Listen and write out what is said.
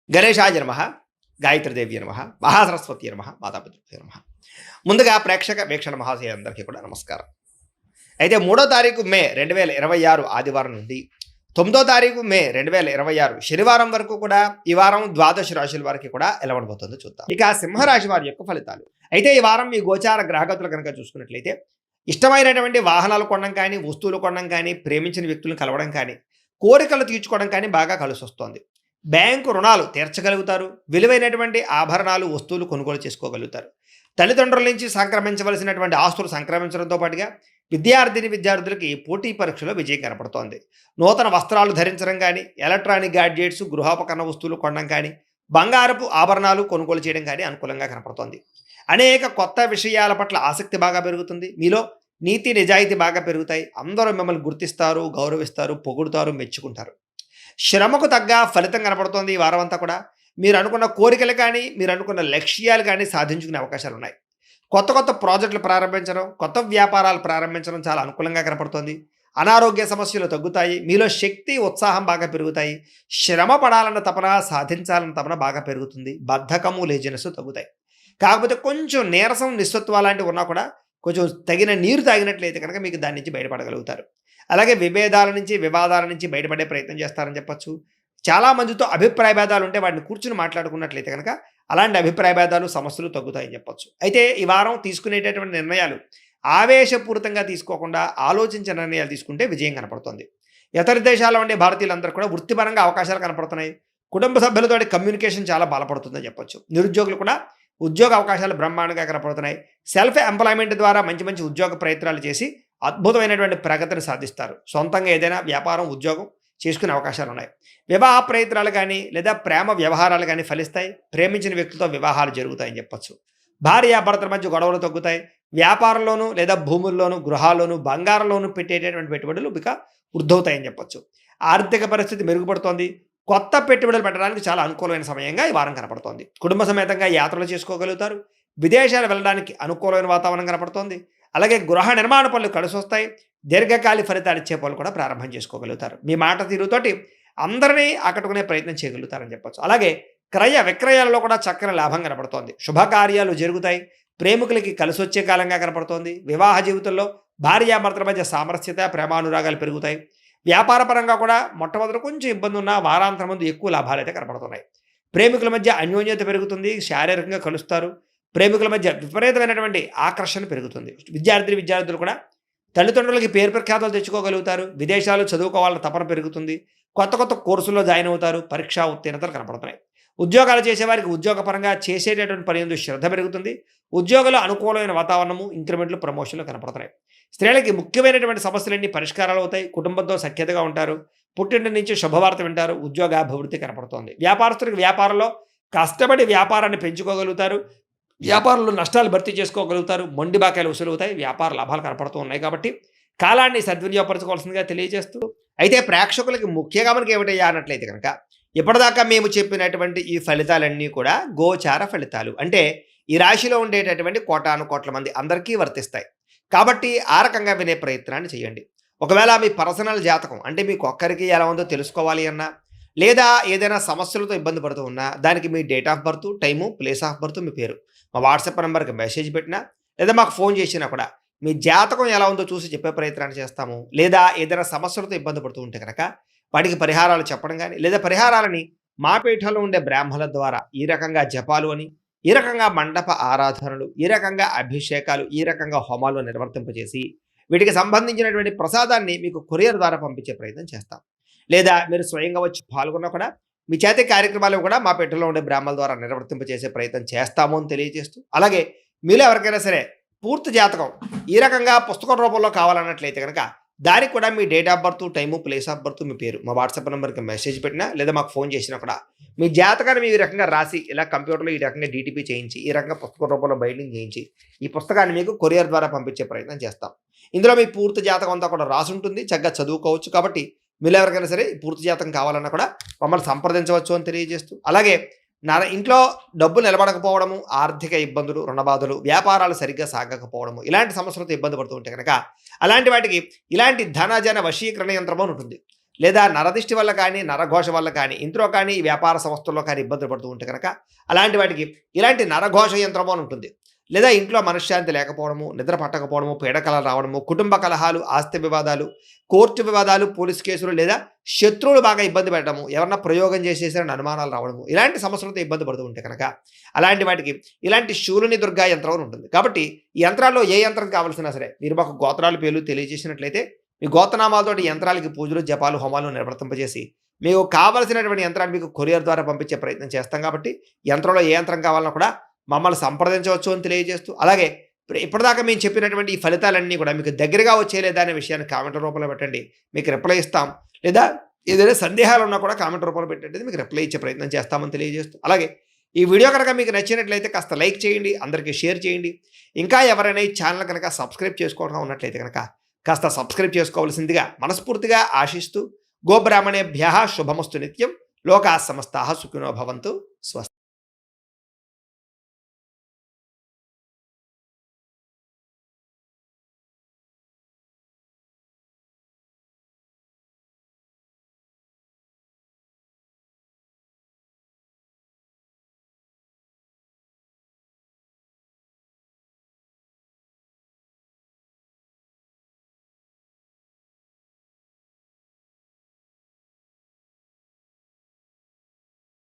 గణేశాయ నమః, గాయత్రీదేవి నమః, మహాసరస్వతి నమః, మాతాపితృభ్యో నమః. ముందుగా ప్రేక్షక వీక్షణ మహాశయులందరికీ కూడా నమస్కారం. అయితే 3వ తారీఖు మే 2026 ఆదివారం నుండి 9వ తారీఖు మే 2026 శనివారం వరకు కూడా ఈ వారం ద్వాదశ రాశుల వారికి కూడా ఎలా ఉండబోతుందో చూద్దాం. ఇక సింహరాశి వారి యొక్క ఫలితాలు. అయితే ఈ వారం మీ గోచార గ్రహగతులు కనుక చూసుకున్నట్లయితే ఇష్టమైనటువంటి వాహనాలు కొనడం కానీ, వస్తువులు కొనడం కానీ, ప్రేమించిన వ్యక్తులను కలవడం కానీ, కోరికలు తీర్చుకోవడం కానీ బాగా కలిసి వస్తుంది. బ్యాంకు రుణాలు తీర్చగలుగుతారు. విలువైనటువంటి ఆభరణాలు, వస్తువులు కొనుగోలు చేసుకోగలుగుతారు. తల్లిదండ్రుల నుంచి సంక్రమించవలసినటువంటి ఆస్తులు సంక్రమించడంతో పాటుగా విద్యార్థులకి పోటీ పరీక్షలో విజయం కనపడుతోంది. నూతన వస్త్రాలు ధరించడం కానీ, ఎలక్ట్రానిక్ గ్యాడ్జెట్స్, గృహోపకరణ వస్తువులు కొనడం కానీ, బంగారపు ఆభరణాలు కొనుగోలు చేయడం కానీ అనుకూలంగా కనపడుతోంది. అనేక కొత్త విషయాల పట్ల ఆసక్తి బాగా పెరుగుతుంది. మీలో నీతి నిజాయితీ బాగా పెరుగుతాయి. అందరూ మిమ్మల్ని గుర్తిస్తారు, గౌరవిస్తారు, పొగుడుతారు, మెచ్చుకుంటారు. శ్రమకు తగ్గ ఫలితం కనపడుతోంది ఈ వారం అంతా కూడా. మీరు అనుకున్న కోరికలు కానీ, మీరు అనుకున్న లక్ష్యాలు కానీ సాధించుకునే అవకాశాలు ఉన్నాయి. కొత్త కొత్త ప్రాజెక్టులు ప్రారంభించడం, కొత్త వ్యాపారాలు ప్రారంభించడం చాలా అనుకూలంగా కనపడుతోంది. అనారోగ్య సమస్యలు తగ్గుతాయి. మీలో శక్తి, ఉత్సాహం బాగా పెరుగుతాయి. శ్రమ పడాలన్న తపన, సాధించాలన్న తపన బాగా పెరుగుతుంది. బద్ధకము, లేజినెస్ తగ్గుతాయి. కాకపోతే కొంచెం నీరసం, నిస్సత్వ లాంటివి ఉన్నా కూడా కొంచెం తగిన నీరు తాగినట్లయితే కనుక మీకు దాని నుంచి బయటపడగలుగుతారు. అలాగే విభేదాల నుంచి, వివాదాల నుంచి బయటపడే ప్రయత్నం చేస్తారని చెప్పొచ్చు. చాలామందితో అభిప్రాయ భేదాలు ఉంటే వాటిని కూర్చుని మాట్లాడుకున్నట్లయితే కనుక అలాంటి అభిప్రాయ భేదాలు, సమస్యలు తగ్గుతాయని చెప్పొచ్చు. అయితే ఈ వారం తీసుకునేటటువంటి నిర్ణయాలు ఆవేశపూరితంగా తీసుకోకుండా ఆలోచించిన నిర్ణయాలు తీసుకుంటే విజయం కనపడుతుంది. ఇతర దేశాల్లో ఉండే భారతీయులందరూ కూడా వృత్తిపరంగా అవకాశాలు కనపడుతున్నాయి. కుటుంబ సభ్యులతో కమ్యూనికేషన్ చాలా బలపడుతుందని చెప్పొచ్చు. నిరుద్యోగులు కూడా ఉద్యోగ అవకాశాలు బ్రహ్మాండంగా కనపడుతున్నాయి. సెల్ఫ్ ఎంప్లాయ్మెంట్ ద్వారా మంచి మంచి ఉద్యోగ ప్రయత్నాలు చేసి అద్భుతమైనటువంటి ప్రగతిని సాధిస్తారు. సొంతంగా ఏదైనా వ్యాపారం, ఉద్యోగం చేసుకునే అవకాశాలు ఉన్నాయి. వివాహ ప్రయత్నాలు కానీ, లేదా ప్రేమ వ్యవహారాలు కానీ ఫలిస్తాయి. ప్రేమించిన వ్యక్తులతో వివాహాలు జరుగుతాయని చెప్పొచ్చు. భార్యాభర్తల మధ్య గొడవలు తగ్గుతాయి. వ్యాపారంలోనూ, లేదా భూముల్లోనూ, గృహాల్లోనూ, బంగారంలోనూ పెట్టేటటువంటి పెట్టుబడులు ఇక వృద్ధవుతాయని చెప్పొచ్చు. ఆర్థిక పరిస్థితి మెరుగుపడుతోంది. కొత్త పెట్టుబడులు పెట్టడానికి చాలా అనుకూలమైన సమయంగా ఈ వారం కనపడుతోంది. కుటుంబ సమేతంగా యాత్రలు చేసుకోగలుగుతారు. విదేశాలు వెళ్ళడానికి అనుకూలమైన వాతావరణం కనపడుతోంది. అలాగే గృహ నిర్మాణ పనులు కలిసి వస్తాయి. దీర్ఘకాలిక ఫలితాలు ఇచ్చే పనులు కూడా ప్రారంభం చేసుకోగలుగుతారు. మీ మాట తీరుతోటి అందరినీ ఆకట్టుకునే ప్రయత్నం చేయగలుగుతారని చెప్పొచ్చు. అలాగే క్రయ విక్రయాలలో కూడా చక్కని లాభం కనపడుతోంది. శుభకార్యాలు జరుగుతాయి. ప్రేమికులకి కలిసి వచ్చే కాలంగా కనపడుతోంది. వివాహ జీవితంలో భార్యాభర్తల మధ్య సామరస్యత, ప్రేమానురాగాలు పెరుగుతాయి. వ్యాపార పరంగా కూడా మొట్టమొదటి కొంచెం ఇబ్బంది ఉన్నా వారాంతరం ముందు ఎక్కువ లాభాలు అయితే కనపడుతున్నాయి. ప్రేమికుల మధ్య అన్యోన్యత పెరుగుతుంది. శారీరకంగా కలుస్తారు. ప్రేమికుల మధ్య విపరీతమైనటువంటి ఆకర్షణ పెరుగుతుంది. విద్యార్థులు కూడా తల్లిదండ్రులకి పేరు ప్రఖ్యాతలు తెచ్చుకోగలుగుతారు. విదేశాలు చదువుకోవాలని తపన పెరుగుతుంది. కొత్త కొత్త కోర్సుల్లో జాయిన్ అవుతారు. పరీక్షా ఉత్తీర్ణతలు కనపడుతున్నాయి. ఉద్యోగాలు చేసేవారికి ఉద్యోగపరంగా చేసేటటువంటి పని ఎందు శ్రద్ధ పెరుగుతుంది. ఉద్యోగుల అనుకూలమైన వాతావరణము, ఇంక్రిమెంట్లు, ప్రమోషన్లు కనపడుతున్నాయి. స్త్రీలకి ముఖ్యమైనటువంటి సమస్యలన్నీ పరిష్కారాలు అవుతాయి. కుటుంబంతో సఖ్యతగా ఉంటారు. పుట్టింటి నుంచి శుభవార్త వింటారు. ఉద్యోగాభివృద్ధి కనపడుతోంది. వ్యాపారస్తులకు వ్యాపారంలో కష్టపడి వ్యాపారాన్ని పెంచుకోగలుగుతారు. వ్యాపారంలో నష్టాలు భర్తీ చేసుకోగలుగుతారు. మొండి బాకాయలు వసూలవుతాయి. వ్యాపార లాభాలు కనపడుతూ ఉన్నాయి. కాబట్టి కాలాన్ని సద్వినియోగపరచుకోవాల్సిందిగా తెలియజేస్తూ, అయితే ప్రేక్షకులకి ముఖ్యంగా మనకి ఏమిటయ్యా అన్నట్లయితే కనుక ఇప్పటిదాకా మేము చెప్పినటువంటి ఈ ఫలితాలన్నీ కూడా గోచార ఫలితాలు. అంటే ఈ రాశిలో ఉండేటటువంటి కోటాను కోట్ల మంది అందరికీ వర్తిస్తాయి. కాబట్టి ఆ రకంగా వినే ప్రయత్నాన్ని చేయండి. ఒకవేళ మీ పర్సనల్ జాతకం అంటే మీకు ఒక్కరికి ఎలా ఉందో తెలుసుకోవాలి అన్నా, లేదా ఏదైనా సమస్యలతో ఇబ్బంది పడుతూ ఉన్నా, దానికి మీ date of birth, time, place of birth, మీ పేరు మా వాట్సాప్ నెంబర్కి మెసేజ్ పెట్టినా, లేదా మాకు ఫోన్ చేసినా కూడా మీ జాతకం ఎలా ఉందో చూసి చెప్పే ప్రయత్నాన్ని చేస్తాము. లేదా ఏదైనా సమస్యలతో ఇబ్బంది పడుతూ ఉంటే కనుక వాటికి పరిహారాలు చెప్పడం కానీ, లేదా పరిహారాలని మా పీఠంలో ఉండే బ్రాహ్మణుల ద్వారా ఈ రకంగా జపాలు అని, ఈ రకంగా మండప ఆరాధనలు, ఈ రకంగా అభిషేకాలు, ఈ రకంగా హోమాలు నిర్వర్తింపజేసి వీటికి సంబంధించినటువంటి ప్రసాదాన్ని మీకు కొరియర్ ద్వారా పంపించే ప్రయత్నం చేస్తాం. లేదా మీరు స్వయంగా వచ్చి పాల్గొన్నా కూడా మీ చేతి కార్యక్రమాలు కూడా మా పీఠంలో ఉండే బ్రాహ్మణుల ద్వారా నిర్వర్తింపజేసే ప్రయత్నం చేస్తాము అని తెలియజేస్తూ, అలాగే మీలో ఎవరికైనా సరే పూర్తి జాతకం ఈ రకంగా పుస్తకం రూపంలో కావాలన్నట్లయితే కనుక దానికి కూడా మీ date of birth, time, place of birth, మీ పేరు మా వాట్సాప్ నెంబర్కి మెసేజ్ పెట్టినా, లేదా మాకు ఫోన్ చేసినా కూడా మీ జాతకాన్ని ఈ రకంగా రాసి ఇలా కంప్యూటర్లో ఈ రకంగా డీటీపీ చేయించి, ఈ రకంగా పుస్తకం రూపంలో బైండింగ్ చేయించి ఈ పుస్తకాన్ని మీకు కొరియర్ ద్వారా పంపించే ప్రయత్నం చేస్తాం. ఇందులో మీ పూర్తి జాతకం అంతా కూడా రాసి ఉంటుంది. చక్కగా చదువుకోవచ్చు. కాబట్టి మీరు ఎవరికైనా సరే పూర్తి జాతకం కావాలన్నా కూడా మమ్మల్ని సంప్రదించవచ్చు అని తెలియజేస్తూ, అలాగే ఇంట్లో డబ్బు నిలబడకపోవడము, ఆర్థిక ఇబ్బందులు, రుణబాధలు, వ్యాపారాలు సరిగ్గా సాగకపోవడము, ఇలాంటి సమస్యలతో ఇబ్బంది పడుతూ ఉంటే కనుక అలాంటి వాటికి ఇలాంటి ధనజన వశీకరణ యంత్రం అని ఉంటుంది. లేదా నరదిష్టి వల్ల కానీ, నరఘోష వల్ల కానీ, ఇంట్లో కానీ, ఈ వ్యాపార సంస్థల్లో కానీ ఇబ్బందులు పడుతూ ఉంటే కనుక అలాంటి వాటికి ఇలాంటి నరఘోష యంత్రము అని ఉంటుంది. లేదా ఇంట్లో మనశ్శాంతి లేకపోవడము, నిద్ర పట్టకపోవడము, పీడకలలు రావడము, కుటుంబ కలహాలు, ఆస్తి వివాదాలు, కోర్టు వివాదాలు, పోలీస్ కేసులు లేదా శత్రువులు బాగా ఇబ్బంది పెట్టడము, ఎవరన్నా ప్రయోగం చేసేసారని అనుమానాలు రావడము, ఇలాంటి సమస్యలతో ఇబ్బంది పడుతూ ఉంటే కనుక అలాంటి వాటికి ఇలాంటి శూలిని దుర్గా యంత్రం అని ఉంటుంది. కాబట్టి ఈ యంత్రాల్లో ఏ యంత్రం కావాల్సినా సరే మీరు మాకు గోత్రాలు పేర్లు తెలియజేసినట్లయితే మీ గోత్రనామాలతోటి యంత్రాలకి పూజలు, జపాలు, హోమాలు నిర్వర్తింపజేసి మీకు కావలసినటువంటి యంత్రాన్ని మీకు కొరియర్ ద్వారా పంపించే ప్రయత్నం చేస్తాం. కాబట్టి యంత్రంలో ఏ యంత్రం కావాలన్నా కూడా మమ్మల్ని సంప్రదించవచ్చు అని తెలియజేస్తూ, అలాగే ఇప్పటిదాకా మేము చెప్పినటువంటి ఈ ఫలితాలన్నీ కూడా మీకు దగ్గరగా వచ్చేలేదా అనే విషయాన్ని కామెంట్ రూపంలో పెట్టండి, మీకు రిప్లై ఇస్తాం. లేదా ఏదైనా సందేహాలు ఉన్నా కూడా కామెంట్ రూపంలో పెట్టండి, మీకు రిప్లై ఇచ్చే ప్రయత్నం చేస్తామని తెలియజేస్తూ, అలాగే ఈ వీడియో కనుక మీకు నచ్చినట్లయితే కాస్త లైక్ చేయండి, అందరికీ షేర్ చేయండి. ఇంకా ఎవరైనా ఈ ఛానల్ కనుక సబ్స్క్రైబ్ చేసుకోవడం ఉన్నట్లయితే కనుక కాస్త సబ్స్క్రైబ్ చేసుకోవాల్సిందిగా మనస్ఫూర్తిగా ఆశిస్తూ, గోబ్రాహ్మణేభ్యః శుభమస్తు నిత్యం, లోకాः సమస్తాः సుఖినో భవంతు. స్వస్తి.